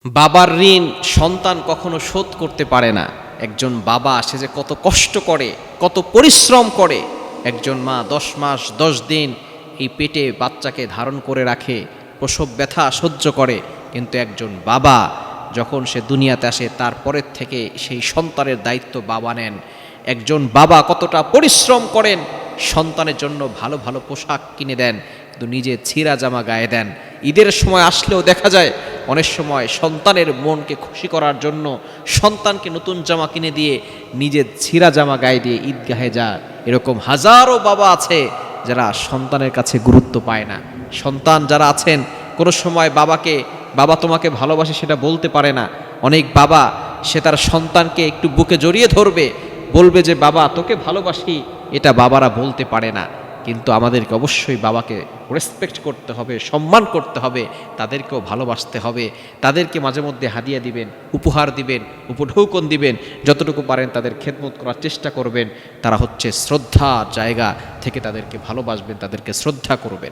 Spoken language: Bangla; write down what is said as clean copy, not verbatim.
বাবার ঋণ সন্তান কখনো শোধ করতে পারে না। একজন বাবা সে যে কত কষ্ট করে, কত পরিশ্রম করে। একজন মা 10 মাস 10 দিন এই পেটে বাচ্চাকে ধারণ করে রাখে, প্রসব ব্যথা সহ্য করে। কিন্তু একজন বাবা যখন সে দুনিয়াতে আসে তারপরের থেকে সেই সন্তানের দায়িত্ব বাবা নেন। একজন বাবা কতটা পরিশ্রম করেন, সন্তানের জন্য ভালো ভালো পোশাক কিনে দেন, কিন্তু নিজে ছিঁড়া জামা গায়ে দেন। ঈদের সময় আসলেও দেখা যায় অনেক সময় সন্তানের মনকে খুশি করার জন্য সন্তানকে নতুন জামা কিনে দিয়ে নিজের ছিঁড়া জামা গায়ে দিয়ে ঈদগাহে যায়। এরকম হাজারো বাবা আছে যারা সন্তানের কাছে গুরুত্ব পায় না। সন্তান যারা আছেন কোনো সময় বাবাকে বাবা তোমাকে ভালোবাসে সেটা বলতে পারে না। অনেক বাবা সে তার সন্তানকে একটু বুকে জড়িয়ে ধরবে, বলবে যে বাবা তোকে ভালোবাসি, এটা বাবারা বলতে পারে না। কিন্তু আমাদেরকে অবশ্যই বাবাকে রেসপেক্ট করতে হবে, সম্মান করতে হবে, তাদেরকেও ভালোবাসতে হবে। তাদেরকে মাঝে মধ্যে হাদিয়া দিবেন, উপহার দিবেন, উপঢৌকন দিবেন, যতটুকু পারেন তাদের খেদমত করার চেষ্টা করবেন। তারা হচ্ছে শ্রদ্ধা জায়গা থেকে তাদেরকে ভালোবাসবেন, তাদেরকে শ্রদ্ধা করবেন।